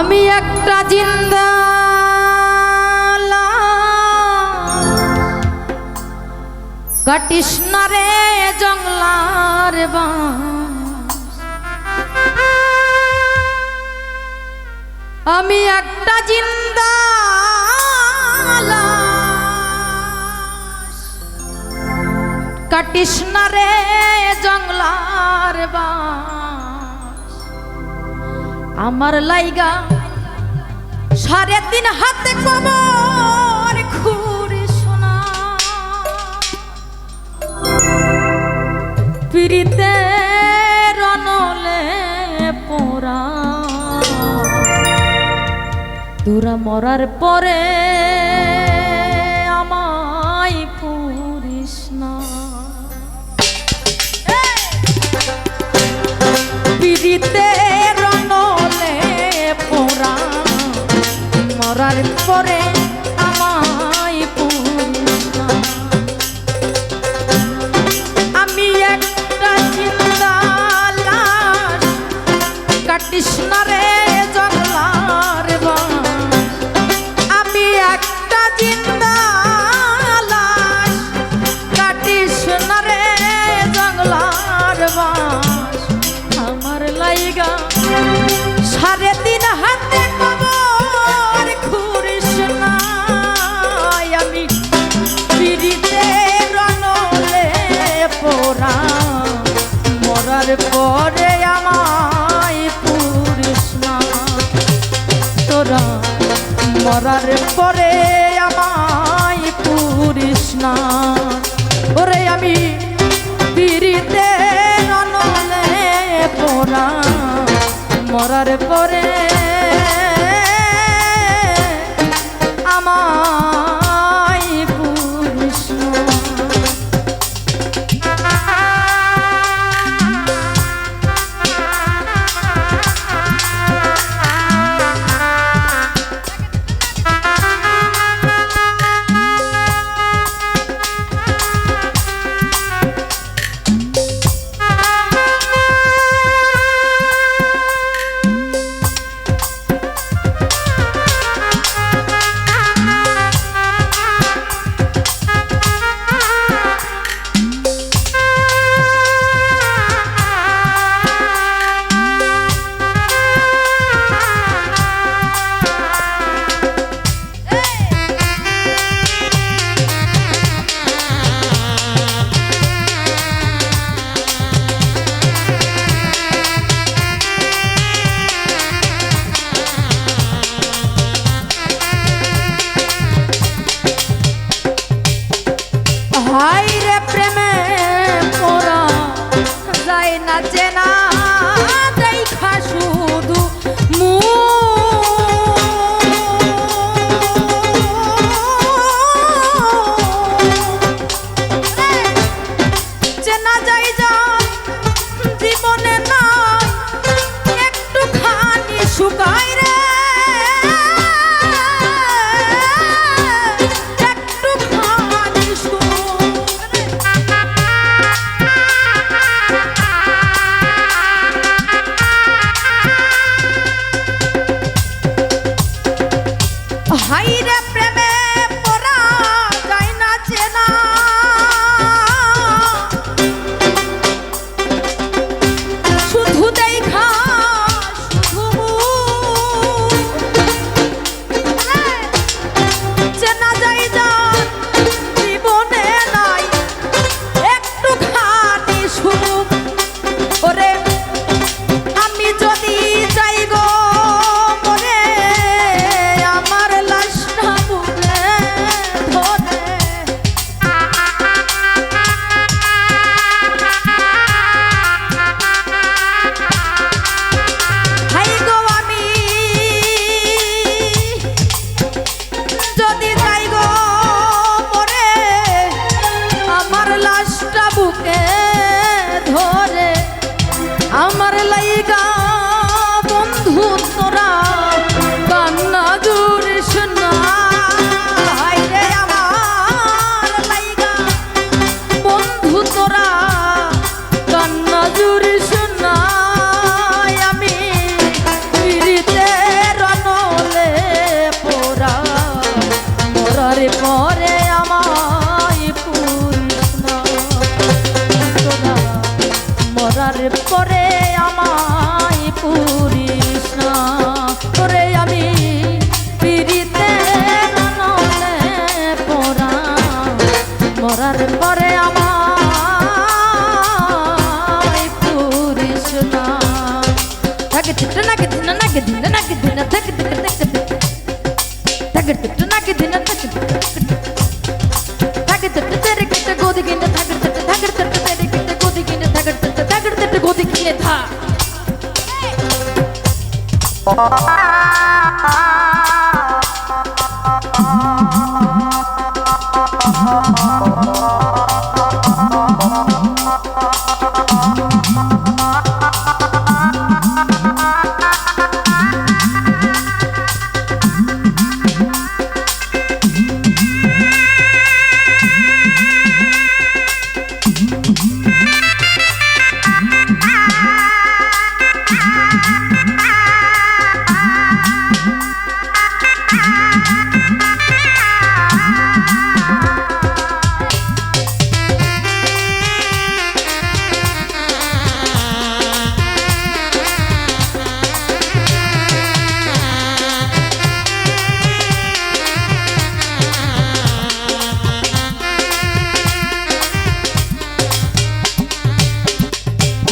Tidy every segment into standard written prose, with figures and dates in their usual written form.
আমি একটা জিন্দা কাটিস না রে জংলার বাঁশ। আমি একটা জিন্দা কাটিস না রে জংলার বাঁশ। আমার লাইগা 3.5 হাতে কবর খুঁড়ি সোনা। পিরিতে রনলে পোড়া তোরা মরার পরে আমায় পুরিস না। পিরিতে রনলে পোড়া মরার পরে আমায় পুরিস না। আমি একটা জিন্দা লাশ কাটিস না রে জংলার বাঁশ। আমি একটা জিন্দা লাশ কাটিস না রে জংলার বাঁশ। আমার লাইগা 3.5 হাতে কবর খুঁড়িস না। আমি পিরিতে রনলে পোড়া মরার পরে আমায় পুরিস না। তোরা মরার পরে আমায় পুরিস না। ওরে আমি পিরিতে রনলে পোড়া মরার পরে আমায় পুরিস না। হাই রে প্রেমে পোড়া যায় না চেনা দেখা শুধু চেনা যাই যা জীবনে নাই একটুখানি শুকাই রে। হাই রে প্রেমে পোড়া যায় না চেনা শুধু দেখা শুধু চেনা যাই যা জীবনে নাই একটুখানি সুখ। ওরে আমি যদি যাই গো মরে আমার লাশ না বুঝে পরে আমায় পুরিস না তোরা মরার পরে আমায় পুরিস না তোরে আমি পিরিতে নলে পরা মরার পরে আমায় পুরিস না থাকে দিন নাকি দিন নাকি দিন নাকি দিন থাকে থাকে থাকে থাকে দিন নাকি দিন থাকে থাকে থাকে তেরে কিতে গোদি কিনে থাকে থাকে থাকে তেরে কিতে গোদি কিনে থাকে থাকে থাকে গোদি কিনে থা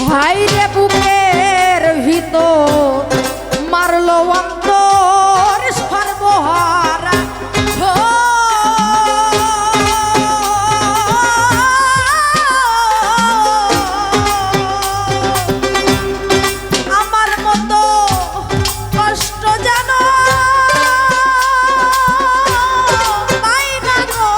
ভাই রে বুকের ভিতর মারলো অন্তর সর্বহারা আমার মতো কষ্ট জানো পাই না গো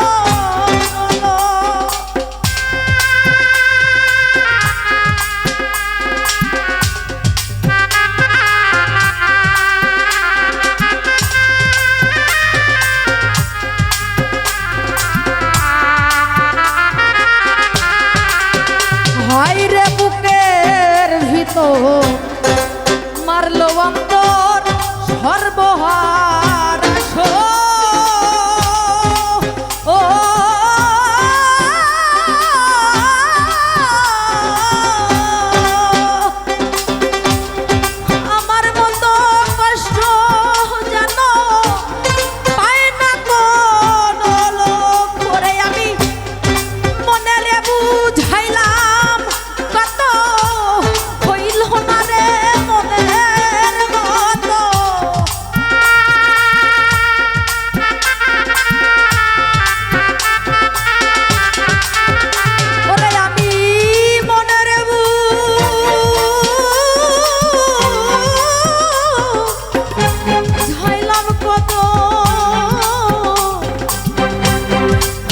হায় রে বুকের ভিতর মারলো অন্তর সর্বহারা ও আমার মতো কষ্ট জানো পায় না কোনো লোক করে আমি মনে রে বুঝাইলাম কত হইল না রে মনের মতো ওরে আমি মনে রে বুঝাইলাম কত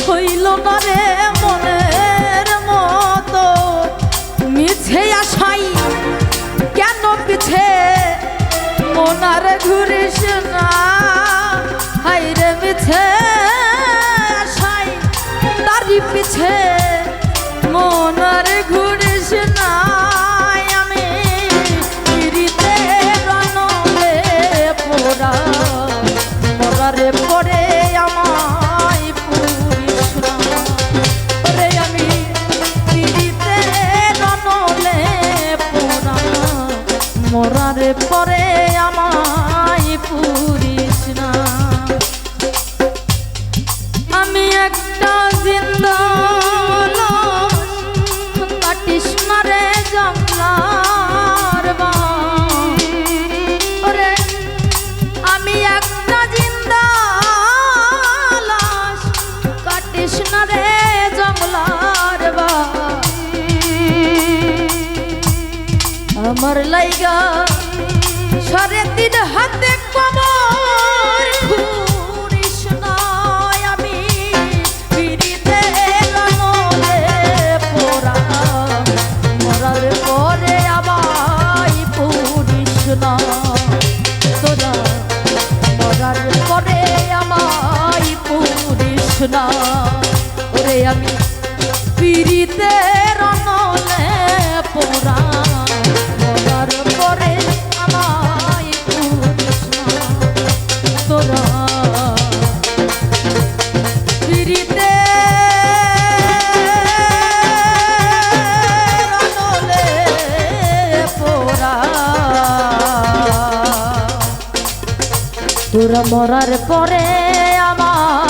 হইল না রে মনের মতো মিছে আশাই কেন পিছে মনার ঘুরিস না হাইরে মিছে আশাই তারি পিছে মনার ঘুরিস না আমি পিরিতে রনলে পোড়া মরারে পরে আমায় পুরিস না ওরে আমি পিরিতে রনলে পোড়া মরার পরে আমায় পুরিস না আমি একটা জিন্দা কাটিস না রে জঙ্গলার ওরে আমি একটা জিন্দা লাশ কাটিস না রে জঙ্গলার আমার লাইগা সরে দিন হাতে কবর ঘুরিস না আমি পিরিতে রনলে পোড়া মরার পরে আমায় পুরিস না তোরা মরার পরে আমায় পুরিস না ওরে আমি পিরিতে রনলে পোড়া মরার পরে আমায় পুরিস না তোরা মরার পরে আমার